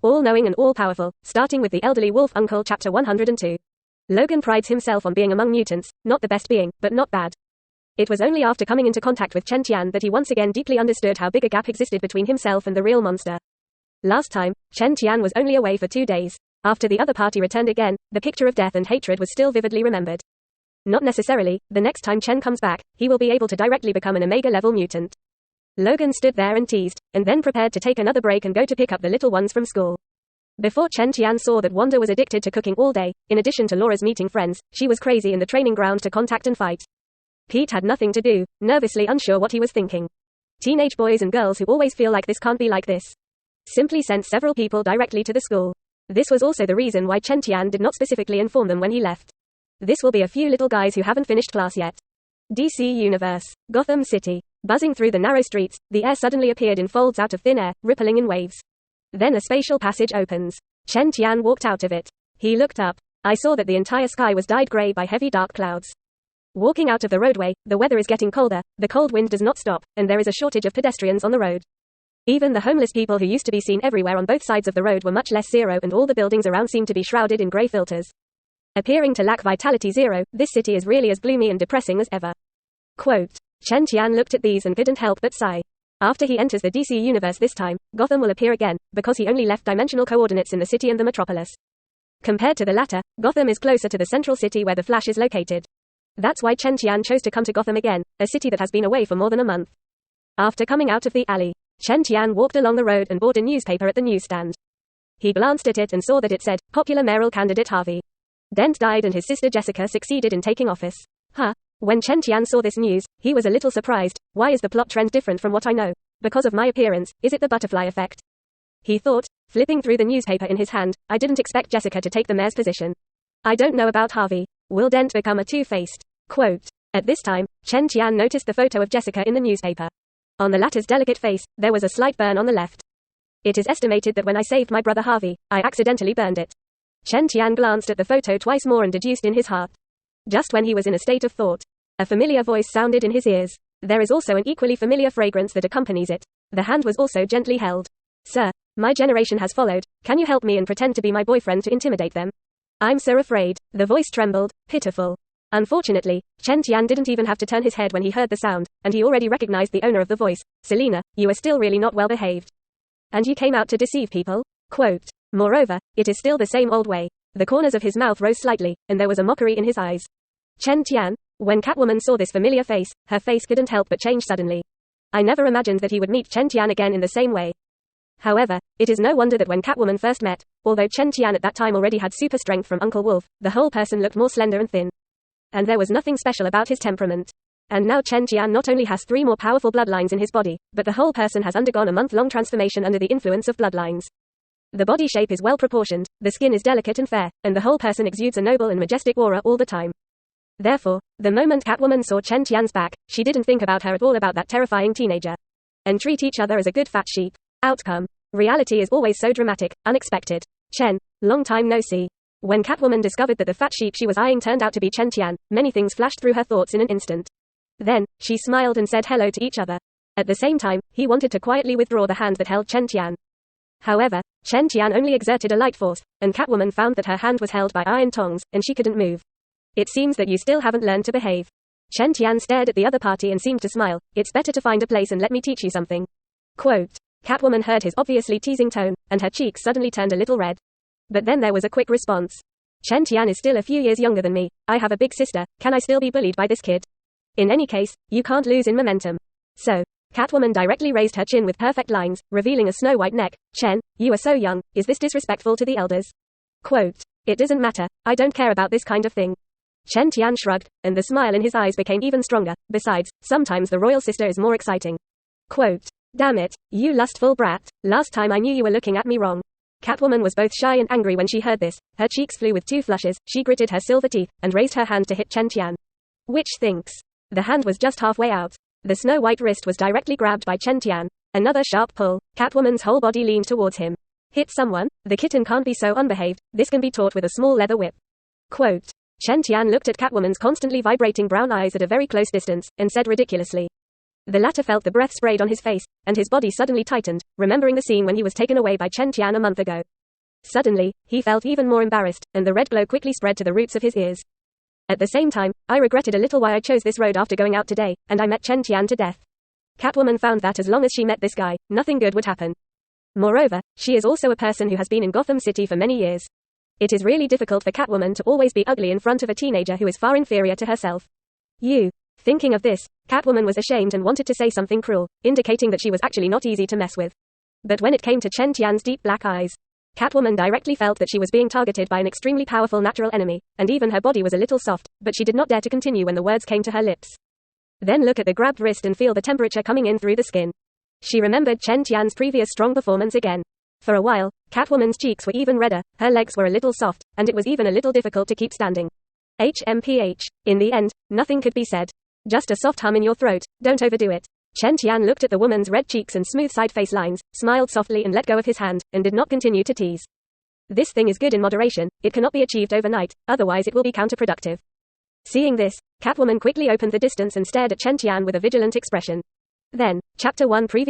all-knowing and all-powerful, starting with the elderly wolf uncle chapter 102. Logan prides himself on being among mutants, not the best being, but not bad. It was only after coming into contact with Chen Tian that he once again deeply understood how big a gap existed between himself and the real monster. Last time, Chen Tian was only away for 2 days. After the other party returned again, the picture of death and hatred was still vividly remembered. Not necessarily, the next time Chen comes back, he will be able to directly become an Omega-level mutant. Logan stood there and teased, and then prepared to take another break and go to pick up the little ones from school. Before Chen Tian saw that Wanda was addicted to cooking all day, in addition to Laura's meeting friends, she was crazy in the training ground to contact and fight. Pete had nothing to do, nervously unsure what he was thinking. Teenage boys and girls who always feel like this can't be like this. Simply sent several people directly to the school. This was also the reason why Chen Tian did not specifically inform them when he left. This will be a few little guys who haven't finished class yet. DC Universe. Gotham City. Buzzing through the narrow streets, the air suddenly appeared in folds out of thin air, rippling in waves. Then a spatial passage opens. Chen Tian walked out of it. He looked up. I saw that the entire sky was dyed gray by heavy dark clouds. Walking out of the roadway, the weather is getting colder, the cold wind does not stop, and there is a shortage of pedestrians on the road. Even the homeless people who used to be seen everywhere on both sides of the road were much less zero, and all the buildings around seemed to be shrouded in gray filters. Appearing to lack vitality zero, this city is really as gloomy and depressing as ever. Quote. Chen Tian looked at these and couldn't help but sigh. After he enters the DC universe this time, Gotham will appear again, because he only left dimensional coordinates in the city and the metropolis. Compared to the latter, Gotham is closer to the central city where the Flash is located. That's why Chen Tian chose to come to Gotham again, a city that has been away for more than a month. After coming out of the alley, Chen Tian walked along the road and bought a newspaper at the newsstand. He glanced at it and saw that it said, Popular mayoral candidate Harvey Dent died and his sister Jessica succeeded in taking office. Huh? When Chen Tian saw this news, he was a little surprised. Why is the plot trend different from what I know? Because of my appearance, is it the butterfly effect? He thought, flipping through the newspaper in his hand. I didn't expect Jessica to take the mayor's position. I don't know about Harvey. Will Dent become a two-faced? Quote. At this time, Chen Tian noticed the photo of Jessica in the newspaper. On the latter's delicate face, there was a slight burn on the left. It is estimated that when I saved my brother Harvey, I accidentally burned it. Chen Tian glanced at the photo twice more and deduced in his heart. Just when he was in a state of thought, a familiar voice sounded in his ears. There is also an equally familiar fragrance that accompanies it. The hand was also gently held. Sir, my generation has followed. Can you help me and pretend to be my boyfriend to intimidate them? I'm so afraid. The voice trembled, pitiful. Unfortunately, Chen Tian didn't even have to turn his head when he heard the sound, and he already recognized the owner of the voice. Selena, you are still really not well behaved. And you came out to deceive people? Quote. Moreover, it is still the same old way. The corners of his mouth rose slightly, and there was a mockery in his eyes. Chen Tian. When Catwoman saw this familiar face, her face couldn't help but change suddenly. I never imagined that he would meet Chen Tian again in the same way. However, it is no wonder that when Catwoman first met, although Chen Tian at that time already had super strength from Uncle Wolf, the whole person looked more slender and thin. And there was nothing special about his temperament. And now Chen Tian not only has 3 more powerful bloodlines in his body, but the whole person has undergone a month-long transformation under the influence of bloodlines. The body shape is well proportioned, the skin is delicate and fair, and the whole person exudes a noble and majestic aura all the time. Therefore, the moment Catwoman saw Chen Tian's back, she didn't think about her at all about that terrifying teenager. And treat each other as a good fat sheep. Outcome. Reality is always so dramatic, unexpected. Chen, long time no see. When Catwoman discovered that the fat sheep she was eyeing turned out to be Chen Tian, many things flashed through her thoughts in an instant. Then, she smiled and said hello to each other. At the same time, he wanted to quietly withdraw the hand that held Chen Tian. However, Chen Tian only exerted a light force, and Catwoman found that her hand was held by iron tongs, and she couldn't move. It seems that you still haven't learned to behave. Chen Tian stared at the other party and seemed to smile. It's better to find a place and let me teach you something. Quote. Catwoman heard his obviously teasing tone, and her cheeks suddenly turned a little red. But then there was a quick response. Chen Tian is still a few years younger than me. I have a big sister. Can I still be bullied by this kid? In any case, you can't lose in momentum. So, Catwoman directly raised her chin with perfect lines, revealing a snow-white neck. Chen, you are so young. Is this disrespectful to the elders? Quote. It doesn't matter. I don't care about this kind of thing. Chen Tian shrugged, and the smile in his eyes became even stronger. Besides, sometimes the royal sister is more exciting. Quote. Damn it, you lustful brat. Last time I knew you were looking at me wrong. Catwoman was both shy and angry when she heard this. Her cheeks flew with 2 flushes, she gritted her silver teeth, and raised her hand to hit Chen Tian. Which thinks? The hand was just halfway out. The snow-white wrist was directly grabbed by Chen Tian. Another sharp pull. Catwoman's whole body leaned towards him. Hit someone? The kitten can't be so unbehaved. This can be taught with a small leather whip. Quote. Chen Tian looked at Catwoman's constantly vibrating brown eyes at a very close distance, and said ridiculously. The latter felt the breath sprayed on his face, and his body suddenly tightened, remembering the scene when he was taken away by Chen Tian a month ago. Suddenly, he felt even more embarrassed, and the red glow quickly spread to the roots of his ears. At the same time, I regretted a little why I chose this road after going out today, and I met Chen Tian to death. Catwoman found that as long as she met this guy, nothing good would happen. Moreover, she is also a person who has been in Gotham City for many years. It is really difficult for Catwoman to always be ugly in front of a teenager who is far inferior to herself. Thinking of this, Catwoman was ashamed and wanted to say something cruel, indicating that she was actually not easy to mess with. But when it came to Chen Tian's deep black eyes, Catwoman directly felt that she was being targeted by an extremely powerful natural enemy, and even her body was a little soft, but she did not dare to continue when the words came to her lips. Then look at the grabbed wrist and feel the temperature coming in through the skin. She remembered Chen Tian's previous strong performance again. For a while, Catwoman's cheeks were even redder, her legs were a little soft, and it was even a little difficult to keep standing. HMPH. In the end, nothing could be said. Just a soft hum in your throat, don't overdo it. Chen Tian looked at the woman's red cheeks and smooth side face lines, smiled softly and let go of his hand, and did not continue to tease. This thing is good in moderation, it cannot be achieved overnight, otherwise it will be counterproductive. Seeing this, Catwoman quickly opened the distance and stared at Chen Tian with a vigilant expression. Then, Chapter 1 previous